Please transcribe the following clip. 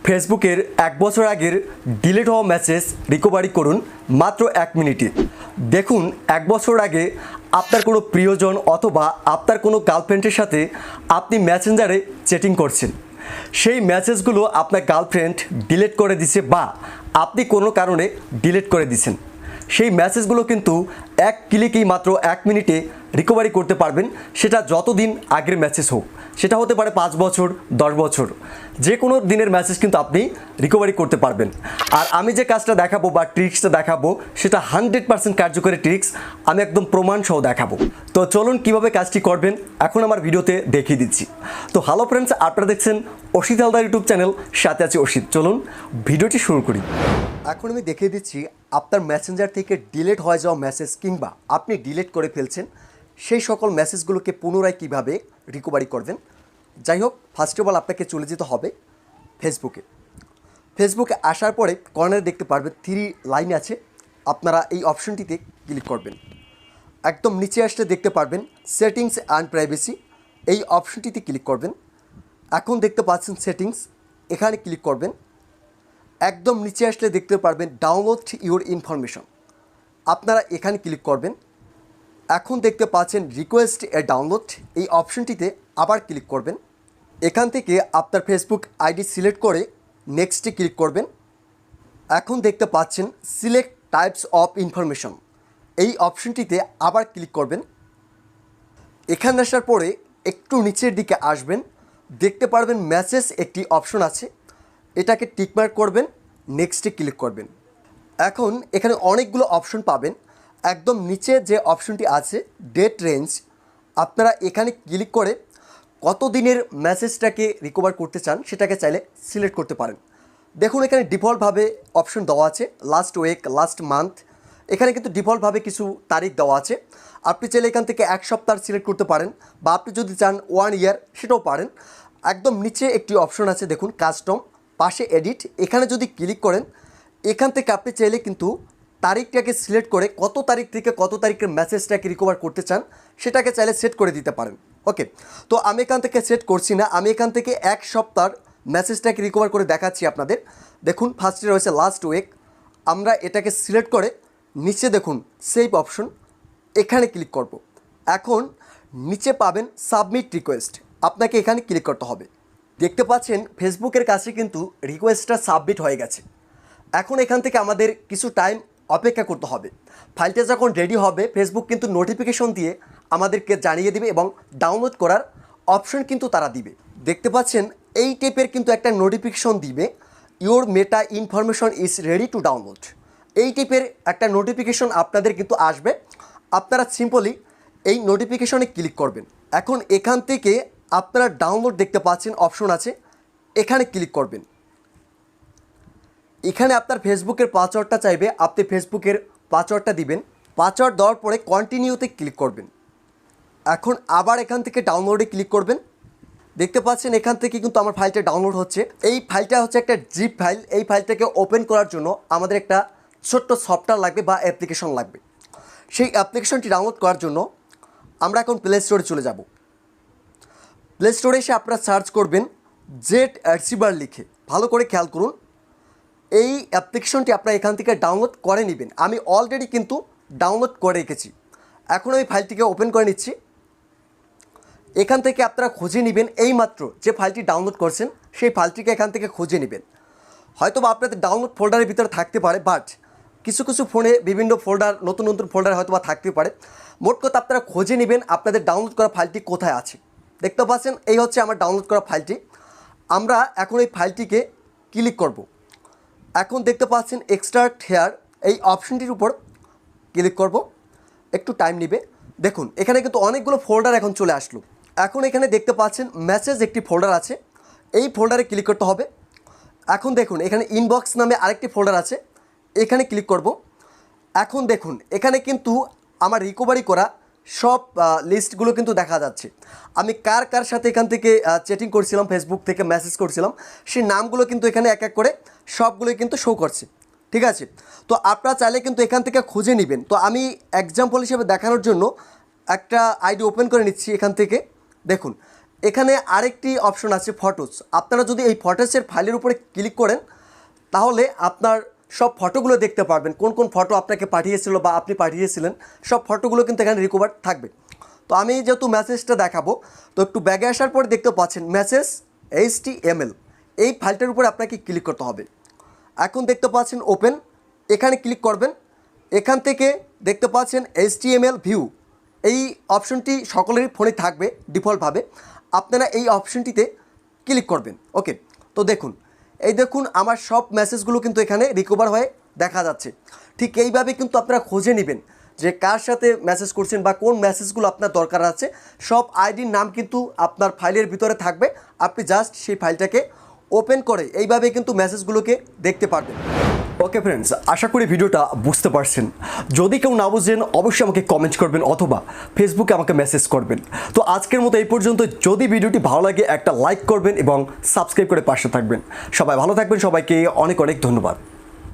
ফেসবুকের এক বছর আগের ডিলিট হওয়া মেসেজ রিকভারি করুন মাত্র 1 মিনিটে। দেখুন, এক বছর আগে আপনার কোনো প্রিয়জন অথবা আপনার কোনো গার্লফ্রেন্ডের সাথে আপনি মেসেঞ্জারে চ্যাটিং করছেন। সেই মেসেজগুলো আপনার গার্লফ্রেন্ড ডিলিট করে দিছে বা আপনি কোনো কারণে ডিলিট করে দিছেন। সেই মেসেজগুলো কিন্তু এক ক্লিকেই মাত্র 1 মিনিটে রিকভারি করতে পারবেন, সেটা যতদিন আগের মেসেজ হোক। সেটা হতে পারে 5 বছর, 10 বছর, যে কোনো দিনের মেসেজ কিন্তু আপনি রিকভারি করতে পারবেন। আর আমি যে কাজটা দেখাবো বা ট্রিক্সটা দেখাবো সেটা 100% কার্যকরী ট্রিক্স, আমি একদম প্রমাণ সহ দেখাবো। তো চলুন কিভাবে কাজটি করবেন এখন আমার ভিডিওতে দেখিয়ে দিচ্ছি। তো হ্যালো ফ্রেন্ডস, আপনারা দেখছেন অসিত হালদার ইউটিউব চ্যানেল, সাথে আছে অসিত। চলুন ভিডিওটি শুরু করি। এখন আমি দেখিয়ে দিচ্ছি আপনার মেসেঞ্জার থেকে ডিলিট হয়ে যাওয়া মেসেজ কিংবা আপনি ডিলিট করে ফেলছেন সেই সকল মেসেজগুলোকে পুনরায় কিভাবে রিকভারি করবেন। যাই হোক, ফার্স্ট অফ অল আপনাকে চলে যেতে হবে ফেসবুকে আসার পরে কর্নারে দেখতে পারবেন 3 লাইন আছে, আপনারা এই অপশনটিতে ক্লিক করবেন। একদম নিচে আসলে দেখতে পারবেন সেটিংস অ্যান্ড প্রাইভেসি, এই অপশনটিতে ক্লিক করবেন। এখন দেখতে পাচ্ছেন সেটিংস, এখানে ক্লিক করবেন। একদম নিচে আসলে দেখতে পারবেন ডাউনলোড ইউর ইনফরমেশন, আপনারা এখানে ক্লিক করবেন। এখন দেখতে পাচ্ছেন রিকোয়েস্ট এ ডাউনলোড, এই অপশনটিতে আবার ক্লিক করবেন। এখান থেকে আপনার ফেসবুক আইডি সিলেক্ট করে নেক্সটে ক্লিক করবেন। এখন দেখতে পাচ্ছেন সিলেক্ট টাইপস অফ ইনফরমেশন, এই অপশনটিতে আবার ক্লিক করবেন। এখানে আসার পরে একটু নিচের দিকে আসবেন, দেখতে পারবেন মেসেজ একটি অপশন আছে, এটাকে টিকমার্ক করবেন, নেক্সটে ক্লিক করবেন। এখন এখানে অনেকগুলো অপশন পাবেন। একদম নিচে যে অপশনটি আছে ডেট রেঞ্জ, আপনারা এখানে ক্লিক করে কত দিনের মেসেজটাকে রিকভার করতে চান সেটাকে চাইলে সিলেক্ট করতে পারেন। দেখুন, এখানে ডিফল্টভাবে অপশন দেওয়া আছে লাস্ট উইক, লাস্ট মান্থ, এখানে কিন্তু ডিফল্টভাবে কিছু তারিখ দেওয়া আছে। আপনি চাইলে এখান থেকে 1 সপ্তাহ সিলেক্ট করতে পারেন বা আপনি যদি চান 1 ইয়ার সেটাও পারেন। একদম নিচে একটি অপশন আছে দেখুন কাস্টম, পাশে এডিট, এখানে যদি ক্লিক করেন এখান থেকে আপনি চাইলে কিন্তু তারিখটাকে সিলেক্ট করে কত তারিখ থেকে কত তারিখের মেসেজটাকে রিকভার করতে চান সেটাকে চাইলে সেট করে দিতে পারেন। ওকে, তো আমি এখান থেকে সেট করছি না, আমি এখান থেকে 1 সপ্তাহ মেসেজটাকে রিকভার করে দেখাচ্ছি আপনাদের। দেখুন, ফার্স্টে রয়েছে লাস্ট উইক, আমরা এটাকে সিলেক্ট করে নিচে দেখুন সেভ অপশন, এখানে ক্লিক করব। এখন নিচে পাবেন সাবমিট রিকোয়েস্ট, আপনাকে এখানে ক্লিক করতে হবে। দেখতে পাচ্ছেন ফেসবুকের কাছে কিন্তু রিকোয়েস্টটা সাবমিট হয়ে গেছে। এখন এখান থেকে আমাদের কিছু টাইম অপেক্ষা করতে হবে। ফাইলটা যখন রেডি হবে ফেসবুক কিন্তু নোটিফিকেশন দিয়ে আমাদেরকে জানিয়ে দিবে এবং ডাউনলোড করার অপশন কিন্তু তারা দিবে। দেখতে পাচ্ছেন এই টাইপের কিন্তু একটা নোটিফিকেশন দিবে, your meta information is ready to download, এই টাইপের একটা নোটিফিকেশন আপনাদের কিন্তু আসবে। আপনারা সিম্পলি এই নোটিফিকেশনে ক্লিক করবেন। এখন এখান থেকে আপনারা ডাউনলোড দেখতে পাচ্ছেন অপশন আছে, এখানে ক্লিক করবেন। এখানে আপনার ফেসবুকের পাসওয়ার্ডটা চাইবে, আপনি ফেসবুকের পাসওয়ার্ডটা দিবেন। পাসওয়ার্ড দেওয়ার পরে কন্টিনিউতে ক্লিক করবেন। এখন আবার এখান থেকে ডাউনলোডে ক্লিক করবেন। দেখতে পাচ্ছেন এখান থেকে কিন্তু আমার ফাইলটা ডাউনলোড হচ্ছে। এই ফাইলটা হচ্ছে একটা জিপ ফাইল, এই ফাইলটাকে ওপেন করার জন্য আমাদের একটা ছোট্ট সফটওয়্যার লাগবে বা অ্যাপ্লিকেশন লাগবে। সেই অ্যাপ্লিকেশনটি ডাউনলোড করার জন্য আমরা এখন প্লে স্টোরে চলে যাব। প্লে স্টোরে এসে আপনারা সার্চ করবেন 𝗕𝗲𝗃 লিখে, ভালো করে খেয়াল করুন। এই অ্যাপ্লিকেশনটি আপনারা এখান থেকে ডাউনলোড করে নেবেন, আমি অলরেডি কিন্তু ডাউনলোড করে রেখেছি। এখন আমি ফাইলটিকে ওপেন করে নিচ্ছি। এখান থেকে আপনারা খুঁজে নেবেন, এইমাত্র যে ফাইলটি ডাউনলোড করছেন সেই ফাইলটিকে এখান থেকে খুঁজে নেবেন। হয়তো বা আপনাদের ডাউনলোড ফোল্ডারের ভিতরে থাকতে পারে, বাট কিছু কিছু ফোনে বিভিন্ন ফোল্ডার, নতুন নতুন ফোল্ডার হয়তো বা থাকতে পারে। মোট কথা আপনারা খুঁজে নেবেন আপনাদের ডাউনলোড করা ফাইলটি কোথায় আছে। দেখতে পাচ্ছেন এই হচ্ছে আমার ডাউনলোড করা ফাইলটি। আমরা এখন এই ফাইলটিকে ক্লিক করব। এখন দেখতে পাচ্ছেন এক্সট্রাক্ট হেয়ার, এই অপশনটির উপর ক্লিক করব, একটু টাইম নেবে। দেখুন এখানে কিন্তু অনেকগুলো ফোল্ডার এখন চলে আসলো। এখন এখানে দেখতে পাচ্ছেন মেসেজ একটি ফোল্ডার আছে, এই ফোল্ডারে ক্লিক করতে হবে। এখন দেখুন এখানে ইনবক্স নামে আরেকটি ফোল্ডার আছে, এখানে ক্লিক করব। এখন দেখুন এখানে কিন্তু আমার রিকভারি করা সব লিস্টগুলো কিন্তু দেখা যাচ্ছে। আমি কার কার সাথে এখান থেকে চ্যাটিং করছিলাম, ফেসবুক থেকে মেসেজ করছিলাম, সেই নামগুলো কিন্তু এখানে এক এক করে সবগুলোই কিন্তু শো করছে। ঠিক আছে, তো আপনারা চাইলে কিন্তু এখান থেকে খুঁজে নেবেন। তো আমি এক্সাম্পল হিসেবে দেখানোর জন্য একটা আইডি ওপেন করে নিচ্ছি। এখান থেকে দেখুন এখানে আরেকটি অপশন আছে ফটোস। আপনারা যদি এই ফটোসের ফাইলের উপরে ক্লিক করেন তাহলে আপনার সব ফটোগুলো দেখতে পারবেন, কোন কোন ফটো আপনাকে পাঠিয়েছিল বা আপনি পাঠিয়েছিলেন সব ফটোগুলো কিন্তু এখানে রিকভার থাকবে। তো আমি যেহেতু মেসেজটা দেখাবো, তো একটু ব্যাগে আসার পরে দেখতে পাচ্ছেন মেসেজ HTML, এই ফাইলটার উপরে আপনাকে ক্লিক করতে হবে। এখন দেখতে পাচ্ছেন ওপেন, এখানে ক্লিক করবেন। এখান থেকে দেখতে পাচ্ছেন HTML ভিউ, এই অপশনটি সকলেরই ফোনে থাকবে ডিফল্টভাবে, আপনারা এই অপশনটিতে ক্লিক করবেন। ওকে, তো দেখুন আমার সব মেসেজগুলো কিন্তু এখানে রিকভার হয়ে দেখা যাচ্ছে। ঠিক এইভাবে কিন্তু আপনারা খুঁজে নেবেন যে কার সাথে মেসেজ করছেন বা কোন মেসেজগুলো আপনার দরকার আছে। সব আইডির নাম কিন্তু আপনার ফাইলের ভিতরে থাকবে, আপনি জাস্ট সেই ফাইলটাকে ওপেন করে এইভাবে কিন্তু মেসেজগুলোকে দেখতে পারবেন। ওকে ফ্রেন্ডস, আশা করি ভিডিওটা বুঝতে পারছেন। যদি কেউ না বুঝেন অবশ্যই আমাকে কমেন্ট করবেন অথবা ফেসবুকে আমাকে মেসেজ করবেন। তো আজকের মতো এই পর্যন্ত। যদি ভিডিওটি ভালো লাগে একটা লাইক করবেন এবং সাবস্ক্রাইব করে পাশে থাকবেন। সবাই ভালো থাকবেন, সবাইকে অনেক অনেক ধন্যবাদ।